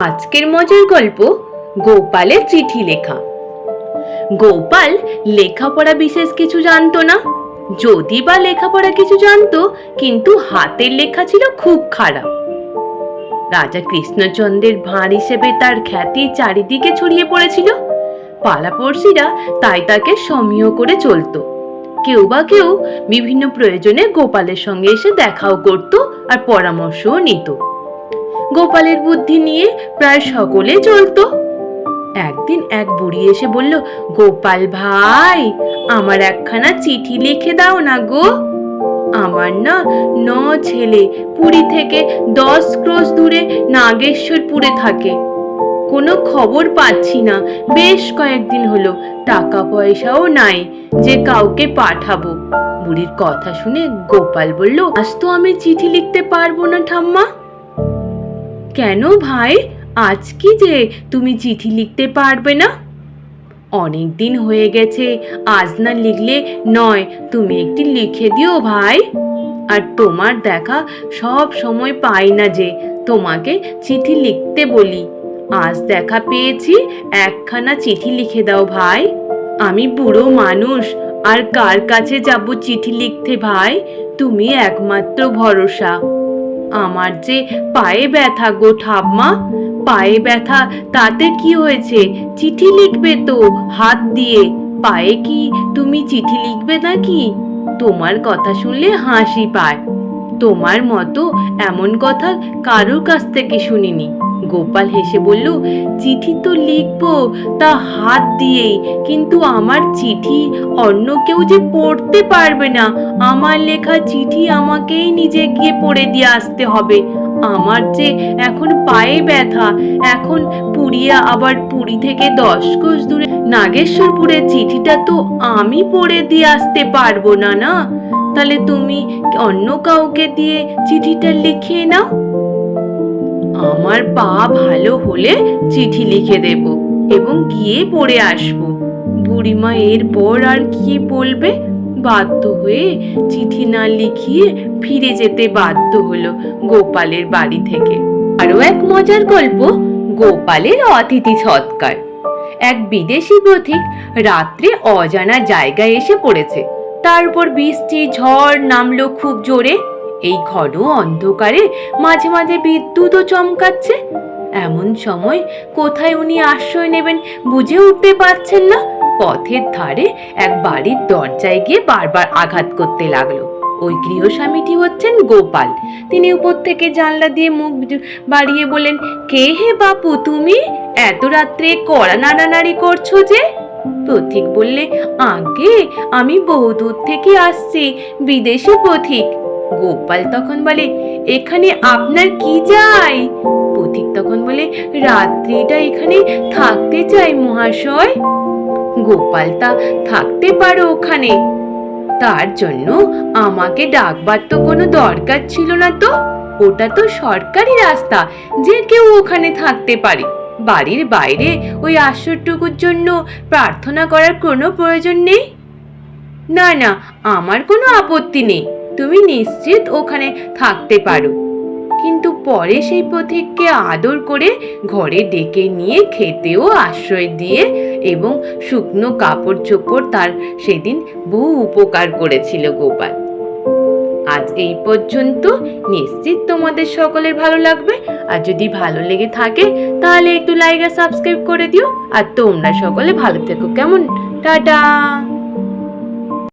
আজকের মজার গল্প গোপালের চিঠি লেখা। গোপাল লেখাপড়া বিশেষ কিছু জানতো না, যদি বা লেখাপড়া কিছু জানতো কিন্তু হাতের লেখা ছিল খুব খারাপ। রাজা কৃষ্ণচন্দ্রের ভাঁড় হিসেবে তার খ্যাতি চারিদিকে ছড়িয়ে পড়েছিল। পাড়াপড়শিরা তাই তাকে সমীহ করে চলত। কেউ বা কেউ বিভিন্ন প্রয়োজনে গোপালের সঙ্গে এসে দেখাও করত আর পরামর্শও নিত। গোপালের বুদ্ধি নিয়ে প্রায় সকলে চলতো। একদিন এক বুড়ি এসে বলল, গোপাল ভাই, আমার একখানা চিঠি লিখে দাও না গো। আমার না 9 ছেলে পুরী থেকে 10 ক্রোশ দূরে নাগেশ্বরপুরে থাকে। কোনো খবর পাচ্ছি না, বেশ কয়েকদিন হলো। টাকা পয়সাও নাই যে কাউকে পাঠাবো। বুড়ির কথা শুনে গোপাল বলল, আজ তো আমি চিঠি লিখতে পারবো না ঠাম্মা। কেন ভাই, আজ কি যে তুমি চিঠি লিখতে পারবে না? অনেক দিন হয়ে গেছে, আজ না লিখলে নয়, তুমি একটি লিখে দিও ভাই। আর তোমার দেখা সব সময় পাই না যে তোমাকে চিঠি লিখতে বলি। আজ দেখা পেয়েছি, একখানা চিঠি লিখে দাও ভাই। আমি বুড়ো মানুষ, আর কার কাছে যাব চিঠি লিখতে ভাই? তুমি একমাত্র ভরসা। আমার যে পায়ে ব্যথা গো ঠাম্মা, পায়ে ব্যথা, তাতে কি হয়েছে? চিঠি লিখবে তো হাত দিয়ে, পায়ে কি তুমি চিঠি লিখবে নাকি? তোমার কথা শুনলে হাসি পায়। তোমার মতো এমন কথা কারোর কাছ থেকে শুনিনি। গোপাল হেসে বলল, চিঠি তো লিখবো, তা হাত দিয়েই, কিন্তু আমার চিঠি অন্য কেউ যে পড়তে পারবে না। আমার লেখা চিঠি আমাকেই নিজে গিয়ে পড়ে দিয়ে আসতে হবে। আমার যে এখন পায়ে ব্যথা, এখন পুরিয়া, আবার পুরী থেকে 10 ক্রোশ দূরে নাগেশ্বরপুরের চিঠিটা তো আমি পড়ে দিয়ে আসতে পারবো না। না, তাহলে তুমি অন্য কাউকে দিয়ে চিঠিটা লিখিয়ে নাও। আমার পা ভালো হলে চিঠি লিখে দেব এবং গিয়ে পড়ে আসবো। বুড়িমা এরপর আর কি বলবে? বাধ্য হয়ে চিঠি না লিখিয়ে ফিরে যেতে বাধ্য হলো গোপালের বাড়ি থেকে। আরো এক মজার গল্প, গোপালের অতিথি সৎকার। এক বিদেশি পথিক রাত্রে অজানা জায়গায় এসে পড়েছে। তার উপর বৃষ্টি ঝড় নামলো খুব জোরে। এই ঘন অন্ধকারে মাঝে মাঝে বিদ্যুৎও চমকাচ্ছে। এমন সময় কোথায় উনি আশ্রয় নেবেন বুঝে উঠতে পারছেন না। পথের ধারে এক বাড়ির দরজায় গিয়ে বারবার আঘাত করতে লাগলো। ওই গৃহস্বামীটি হচ্ছেন গোপাল। তিনি উপর থেকে জানলা দিয়ে মুখ বাড়িয়ে বলেন, কে হে বাপু তুমি? এত রাত্রে কড়া নাড়ানাড়ি করছো যে? পথিক বললে, আগে আমি বহুদূর থেকে আসছি, বিদেশি পথিক। গোপাল তখন বলে, এখানে আপনার কি যায়? পথিক তখন বলে, রাত্রিটা এখানে থাকতে চাই মহাশয়। গোপাল, তা থাকতে পারো ওখানে, তার জন্য আমাকে ডাকবার তো কোনো দরকার ছিল না তো। ওটা তো সরকারি রাস্তা, যে কেউ ওখানে থাকতে পারে। বাড়ির বাইরে ওই আশ্রয়টুকুর জন্য প্রার্থনা করার কোনো প্রয়োজন নেই। না না, আমার কোনো আপত্তি নেই, তুমি নিশ্চিত ওখানে থাকতে পারো। কিন্তু পরে সেই পথিককে আদর করে ঘরে ডেকে নিয়ে খেতেও আশ্রয় দিয়ে এবং শুকনো কাপড় চোপড় তার সেদিন বহু উপকার করেছিল গোপাল। আজ এই পর্যন্ত। নিশ্চিত তোমাদের সকলের ভালো লাগবে। আর যদি ভালো লেগে থাকে তাহলে একটু লাইক আর সাবস্ক্রাইব করে দিও। আর তোমরা সকলে ভালো থেকো, কেমন? টাটা।